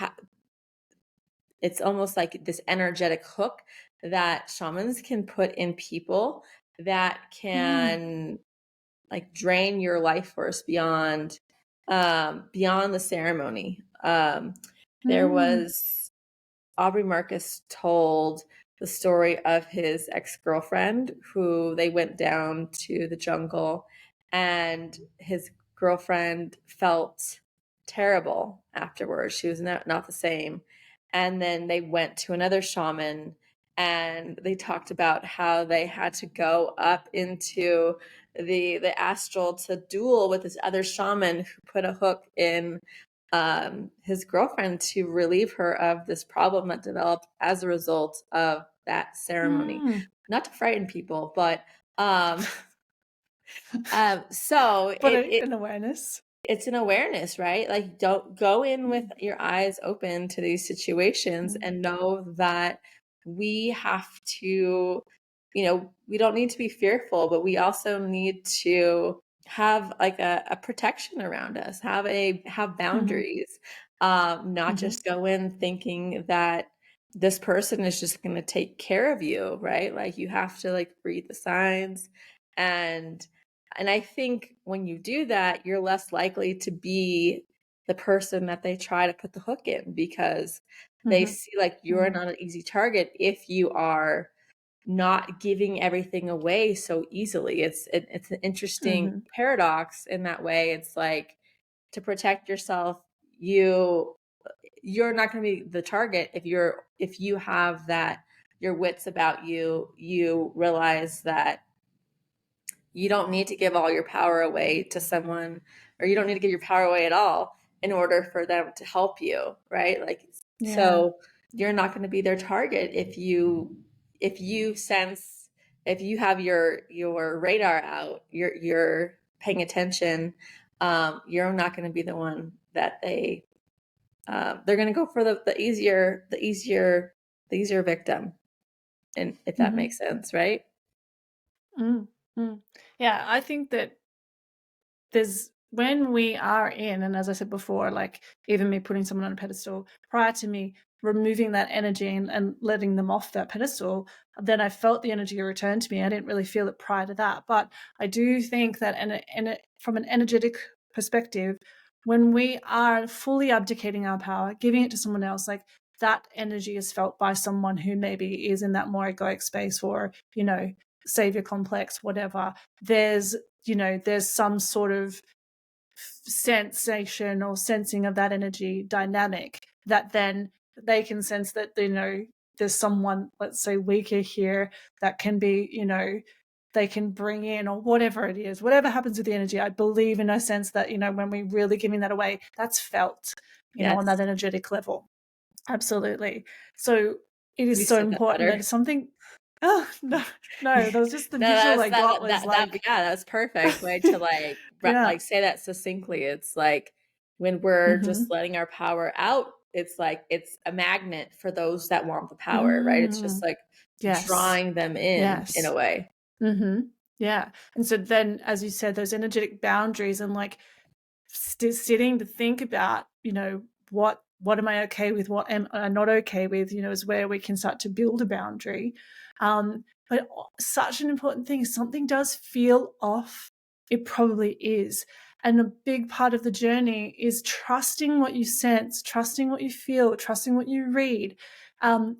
Speaker 2: it's almost like this energetic hook that shamans can put in people that can like drain your life force beyond the ceremony. There was Aubrey Marcus told the story of his ex-girlfriend who they went down to the jungle, and his girlfriend felt terrible afterwards. She was not the same. And then they went to another shaman and they talked about how they had to go up into the astral to duel with this other shaman who put a hook in his girlfriend to relieve her of this problem that developed as a result of that ceremony. Not to frighten people, but so
Speaker 1: an awareness.
Speaker 2: It's an awareness, right? Like, don't go in with your eyes open to these situations and know that we have to, you know, we don't need to be fearful, but we also need to have like a protection around us, have boundaries, not just go in thinking that this person is just going to take care of you, right? Like, you have to like read the signs. And I think when you do that, you're less likely to be the person that they try to put the hook in, because they see like you're not an easy target if you are not giving everything away so easily. It's an interesting paradox in that way. It's like, to protect yourself, you're not going to be the target if you have that, your wits about you. You realize that you don't need to give all your power away to someone, or you don't need to give your power away at all in order for them to help you, right? Like, so you're not going to be their target if you sense, if you have your radar out, you're paying attention, you're not going to be the one that they're going to go for the easier victim, and if that makes sense, right?
Speaker 1: Yeah, I think that there's, when we are in, and as I said before, like even me putting someone on a pedestal, prior to me removing that energy and letting them off that pedestal, then I felt the energy return to me. I didn't really feel it prior to that. But I do think that from an energetic perspective, when we are fully abdicating our power, giving it to someone else, like that energy is felt by someone who maybe is in that more egoic space, or, you know, savior complex, whatever. There's some sort of sensation or sensing of that energy dynamic that then they can sense that, you know, there's someone, let's say, weaker here that can be, you know, they can bring in, or whatever it is, whatever happens with the energy. I believe in a sense that, you know, when we're really giving that away, that's felt, you know, on that energetic level. Absolutely. So it is so important that it's something. Oh, no, that was just the visual I got was like.
Speaker 2: Yeah, that was perfect way to like, like say that succinctly. It's like, when we're just letting our power out, it's like, it's a magnet for those that want the power, right? It's just like drawing them in a way.
Speaker 1: Yeah. And so then, as you said, those energetic boundaries, and like sitting to think about, you know, what am I okay with, what am I not okay with, you know, is where we can start to build a boundary. But such an important thing, if something does feel off, It probably is. And a big part of the journey is trusting what you sense, trusting what you feel, trusting what you read,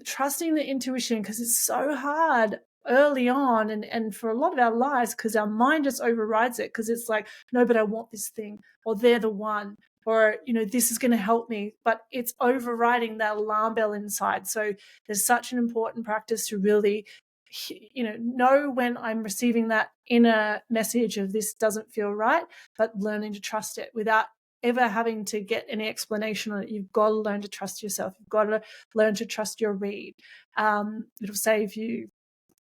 Speaker 1: trusting the intuition, because it's so hard early on and for a lot of our lives, because our mind just overrides it, because it's like, no, but I want this thing, or they're the one, or, this is going to help me, but it's overriding that alarm bell inside. So there's such an important practice to really know when I'm receiving that inner message of this doesn't feel right, but learning to trust it without ever having to get any explanation on it. You've got to learn to trust yourself. You've got to learn to trust your read. It'll save you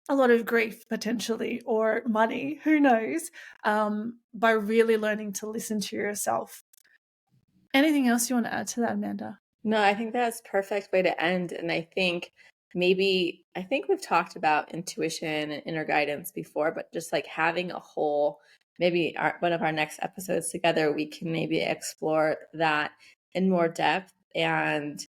Speaker 1: a lot of grief potentially, or money, who knows, by really learning to listen to yourself. Anything else you want to add to that, Amanda?
Speaker 2: No, I think that's a perfect way to end. And I think we've talked about intuition and inner guidance before, but just like having a whole, maybe one of our next episodes together, we can maybe explore that in more depth and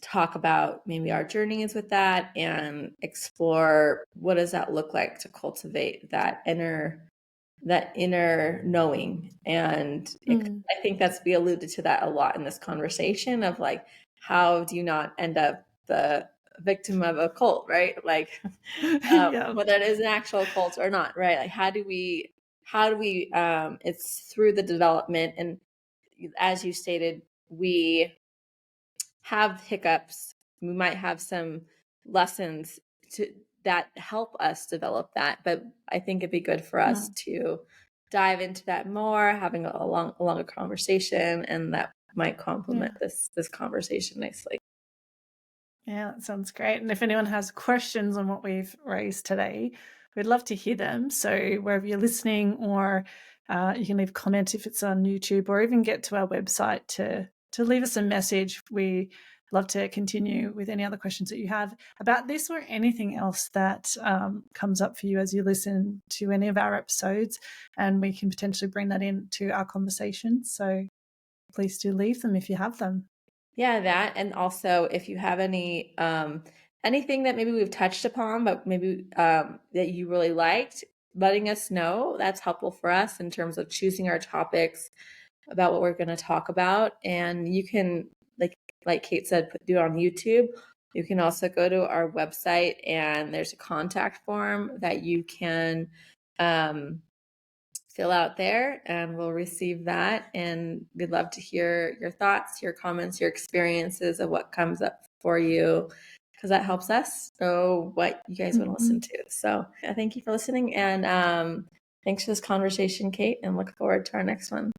Speaker 2: talk about maybe our journeys with that and explore what does that look like to cultivate that inner knowing. And I think we alluded to that a lot in this conversation of like, how do you not end up the victim of a cult, right? Like,
Speaker 1: Yeah.
Speaker 2: whether it is an actual cult or not, right? Like, how do we it's through the development. And as you stated, we have hiccups. We might have some lessons that help us develop that. But I think it'd be good for us to dive into that more, having a longer conversation, and that might complement this conversation nicely.
Speaker 1: Yeah, that sounds great. And if anyone has questions on what we've raised today, we'd love to hear them. So wherever you're listening, or you can leave a comment if it's on YouTube, or even get to our website to leave us a message. We love to continue with any other questions that you have about this or anything else that comes up for you as you listen to any of our episodes, and we can potentially bring that into our conversation. So please do leave them if you have them.
Speaker 2: Yeah, that. And also if you have any anything that maybe we've touched upon, but maybe that you really liked, letting us know. That's helpful for us in terms of choosing our topics about what we're going to talk about. And you can, like Kate said, do it on YouTube. You can also go to our website, and there's a contact form that you can fill out there, and we'll receive that. And we'd love to hear your thoughts, your comments, your experiences of what comes up for you, because that helps us know what you guys want to listen to. So thank you for listening. And thanks for this conversation, Kate, and look forward to our next one.